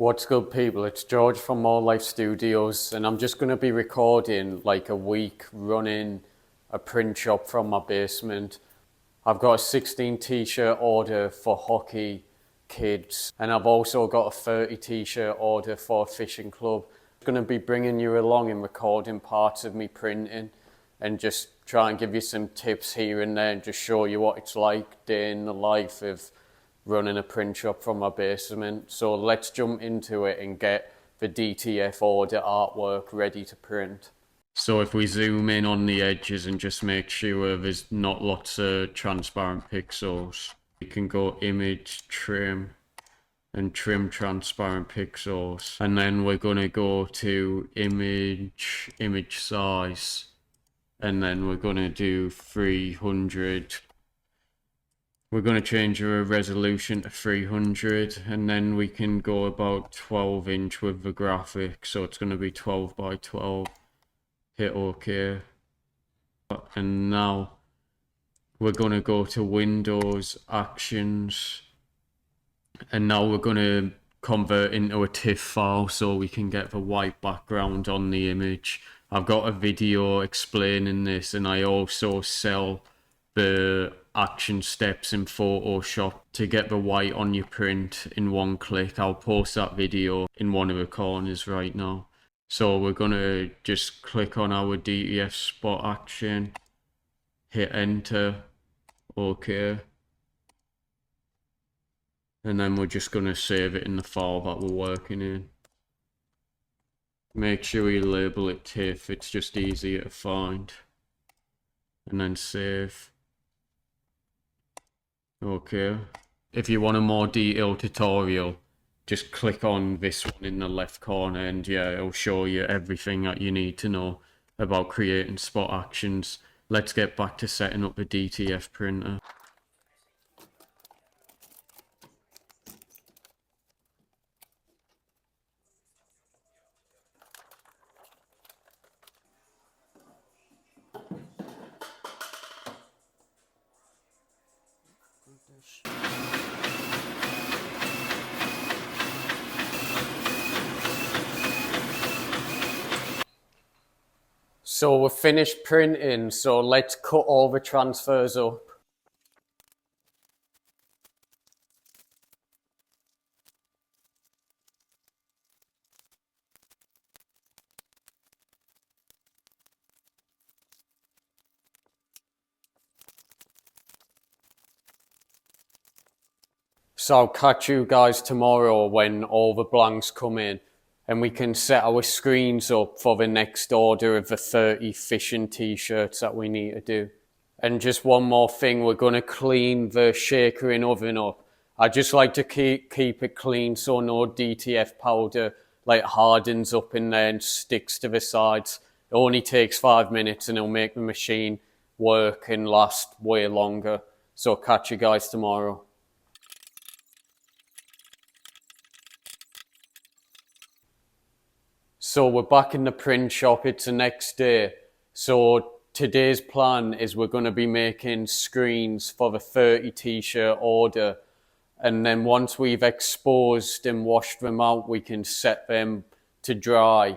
What's good, people? It's George from More Life Studios, and I'm just going to be recording like a week running a print shop from my basement. I've got a 16 t-shirt order for hockey kids, and I've also got a 30 t-shirt order for a fishing club. I'm going to be bringing you along and recording parts of me printing and just try and give you some tips here and there and just show you what it's like day in the life of running a print shop from my basement. So let's jump into it and get the DTF order artwork ready to print. So if we zoom in on the edges and just make sure there's not lots of transparent pixels, we can go image, trim, and trim transparent pixels. And then we're going to go to image size, and then we're going to do 300. We're going to change our resolution to 300, and then we can go about 12 inch with the graphic. So it's going to be 12 by 12. Hit OK. And now we're going to go to Windows, Actions. And now we're going to convert into a TIFF file so we can get the white background on the image. I've got a video explaining this, and I also sell the action steps in Photoshop to get the white on your print in one click. I'll post that video in one of the corners right now. So we're going to just click on our DTF spot action, hit enter, OK. And then we're just going to save it in the file that we're working in. Make sure you label it TIFF, it's just easier to find. And then save. Okay. If you want a more detailed tutorial, just click on this one in the left corner, and yeah, it'll show you everything that you need to know about creating spot actions. Let's get back to setting up the DTF printer. So we're finished printing, so let's cut all the transfers up. So I'll catch you guys tomorrow when all the blanks come in, and we can set our screens up for the next order of the 30 fishing t-shirts that we need to do. And just one more thing, we're going to clean the shaker in oven up. I just like to keep it clean so no DTF powder like hardens up in there and sticks to the sides. It only takes 5 minutes and it'll make the machine work and last way longer. So catch you guys tomorrow. So we're back in the print shop, it's the next day. So today's plan is we're going to be making screens for the 30 t-shirt order. And then once we've exposed and washed them out, we can set them to dry.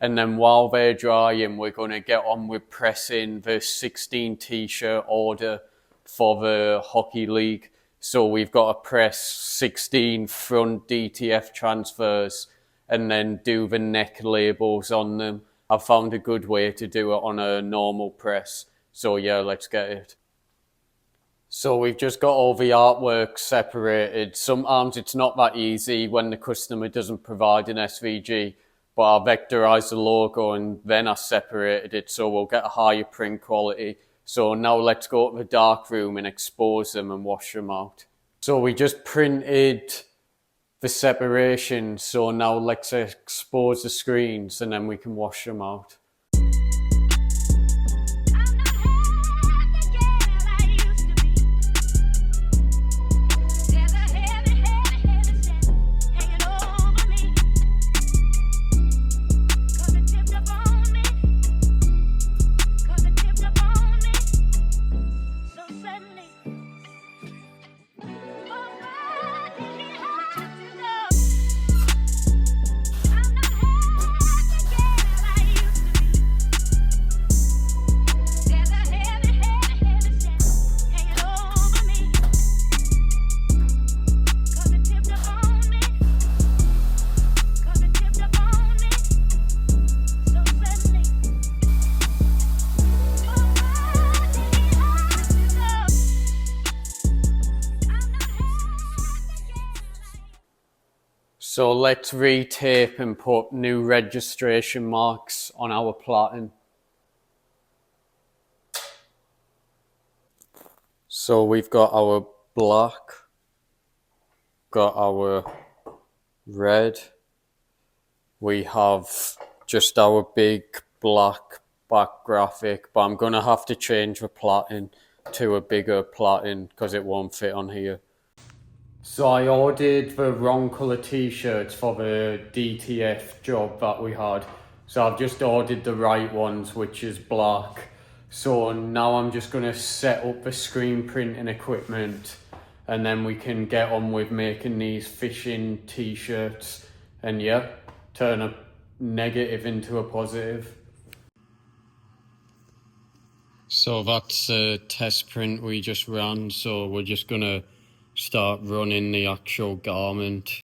And then while they're drying, we're going to get on with pressing the 16 t-shirt order for the hockey league. So we've got to press 16 front DTF transfers and then do the neck labels on them. I found a good way to do it on a normal press. So yeah, let's get it. So we've just got all the artwork separated. Sometimes it's not that easy when the customer doesn't provide an SVG, but I vectorized the logo and then I separated it so we'll get a higher print quality. So now let's go to the dark room and expose them and wash them out. So we just printed the separation, so now let's expose the screens and then we can wash them out. So let's retape and put new registration marks on our plotting. So we've got our black, got our red, we have just our big black back graphic, but I'm going to have to change the plotting to a bigger plotting because it won't fit on here. So I ordered the wrong colour t-shirts for the DTF job that we had. So I've just ordered the right ones, which is black. So now I'm just going to set up the screen printing equipment and then we can get on with making these fishing t-shirts and yeah, turn a negative into a positive. So that's a test print we just ran, so we're just going to start running the actual garment.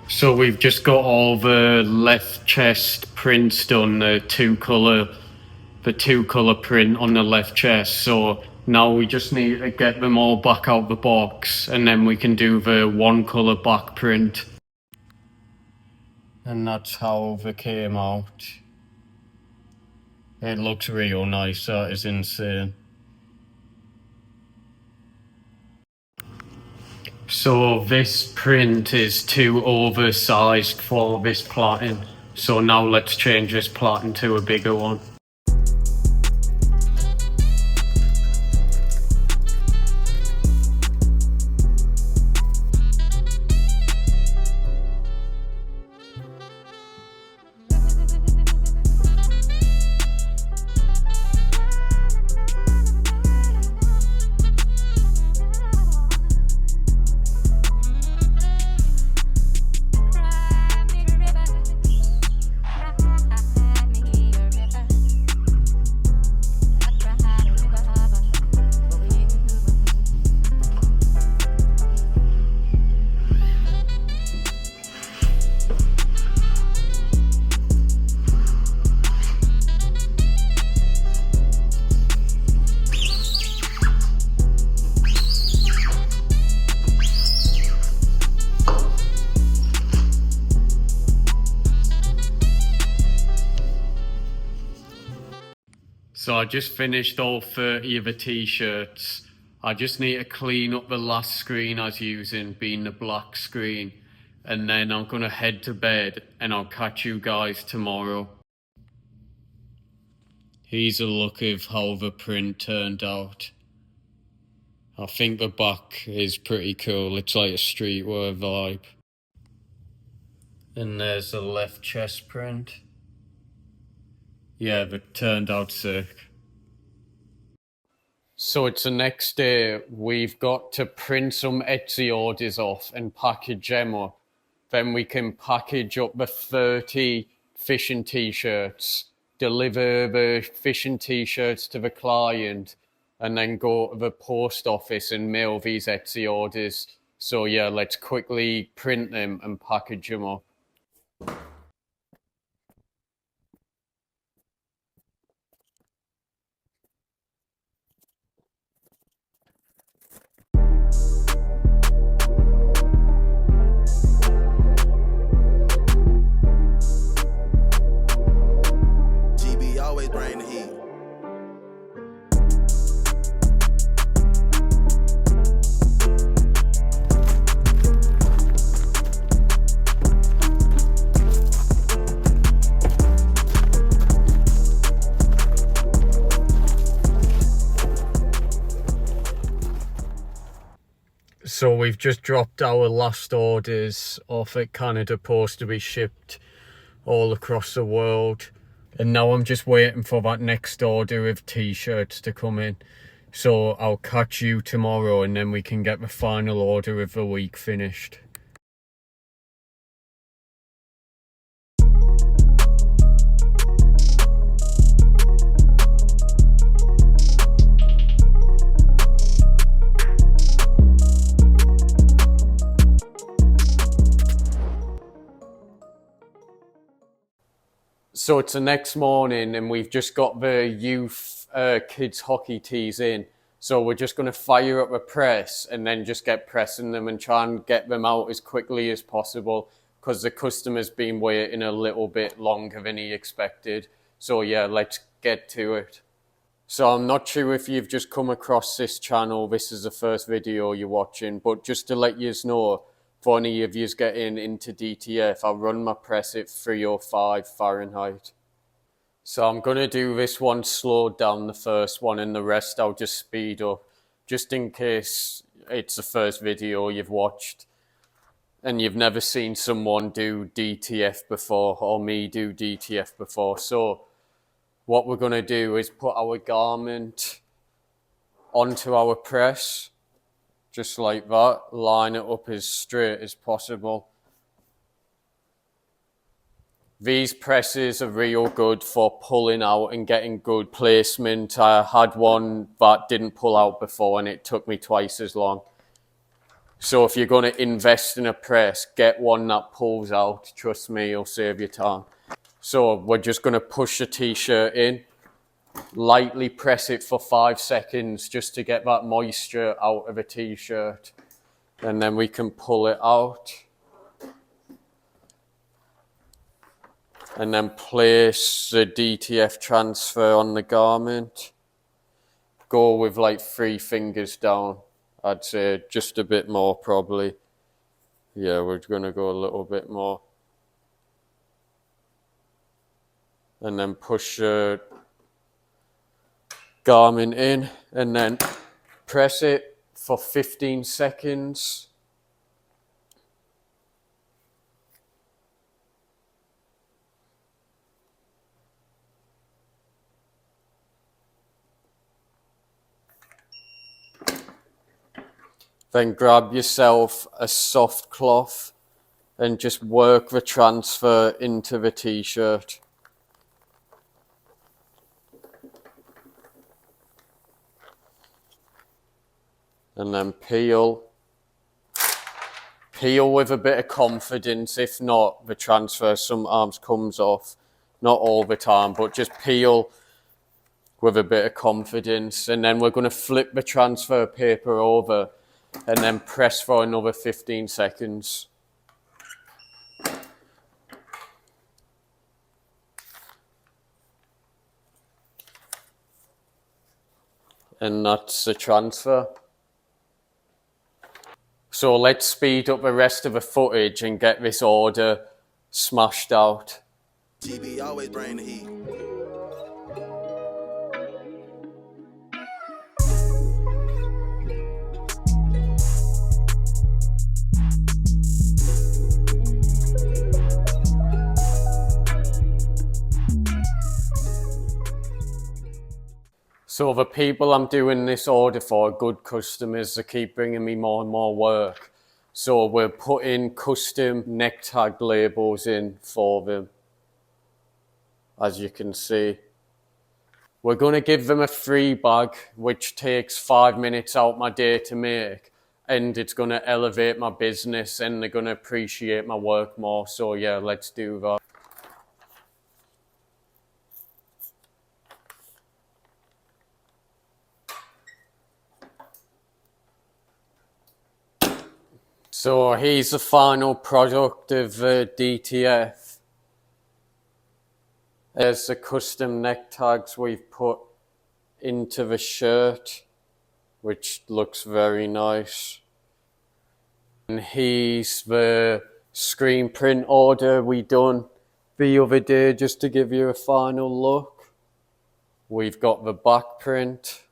So we've just got all the left chest prints done, the two colour print on the left chest. So now we just need to get them all back out the box and then we can do the one colour back print. And that's how they came out. It looks real nice, that is insane. So this print is too oversized for this plotting. So now let's change this plotting to a bigger one. So I just finished all 30 of the t-shirts. I just need to clean up the last screen I was using, being the black screen. And then I'm gonna head to bed and I'll catch you guys tomorrow. Here's a look of how the print turned out. I think the back is pretty cool. It's like a streetwear vibe. And there's the left chest print. Yeah, that turned out sick. So it's the next day. We've got to print some Etsy orders off and package them up. Then we can package up the 30 fishing t-shirts, deliver the fishing t-shirts to the client, and then go to the post office and mail these Etsy orders. So yeah, let's quickly print them and package them up. So we've just dropped our last orders off at Canada Post to be shipped all across the world. And now I'm just waiting for that next order of t-shirts to come in. So I'll catch you tomorrow and then we can get the final order of the week finished. So it's the next morning and we've just got the youth kids hockey tees in. So we're just going to fire up a press and then just get pressing them and try and get them out as quickly as possible because the customer's been waiting a little bit longer than he expected. So yeah, let's get to it. So I'm not sure if you've just come across this channel, this is the first video you're watching, but just to let you know, for any of you getting into DTF, I'll run my press at 305 Fahrenheit. So I'm going to do this one slowed down, the first one, and the rest I'll just speed up, just in case it's the first video you've watched and you've never seen someone do DTF before or me do DTF before. So what we're going to do is put our garment onto our press, just like that, line it up as straight as possible. These presses are real good for pulling out and getting good placement. I had one that didn't pull out before and it took me twice as long. So if you're going to invest in a press, get one that pulls out. Trust me, it'll save you time. So we're just going to push the t-shirt in, lightly press it for 5 seconds just to get that moisture out of a t-shirt. And then we can pull it out. And then place the DTF transfer on the garment. Go with like 3 fingers down. I'd say just a bit more probably. Yeah, we're going to go a little bit more. And then push the garment in and then press it for 15 seconds. Then grab yourself a soft cloth and just work the transfer into the t-shirt. And then peel. Peel with a bit of confidence. If not, the transfer sometimes comes off. Not all the time, but just peel with a bit of confidence. And then we're going to flip the transfer paper over and then press for another 15 seconds. And that's the transfer. So let's speed up the rest of the footage and get this order smashed out. GB always bring the heat. So the people I'm doing this order for are good customers. They keep bringing me more and more work. So we're putting custom neck tag labels in for them. as you can see. We're going to give them a free bag, which takes 5 minutes out my day to make, and it's going to elevate my business and they're going to appreciate my work more. So yeah, let's do that. So here's the final product of DTF. There's the custom neck tags we've put into the shirt, which looks very nice. And here's the screen print order we done the other day, just to give you a final look. We've got the back print.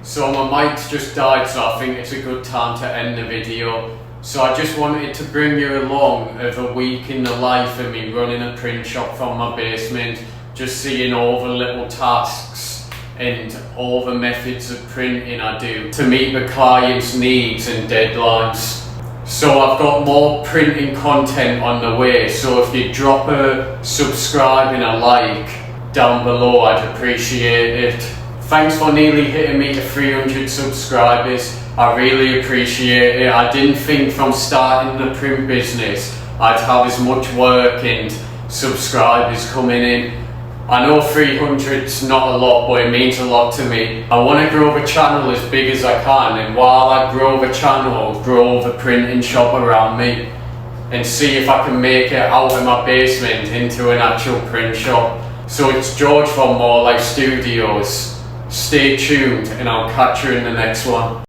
So my mic's just died, so I think it's a good time to end the video. So I just wanted to bring you along of a week in the life of me running a print shop from my basement, just seeing all the little tasks and all the methods of printing I do to meet the client's needs and deadlines. So I've got more printing content on the way, so if you drop a subscribe and a like down below, I'd appreciate it. Thanks for nearly hitting me to 300 subscribers. I really appreciate it. I didn't think from starting the print business I'd have as much work and subscribers coming in. I know 300's not a lot, but it means a lot to me. I want to grow the channel as big as I can, and while I grow the channel, grow the printing shop around me and see if I can make it out of my basement into an actual print shop. So it's George from More Life Studios. Stay tuned and I'll catch you in the next one.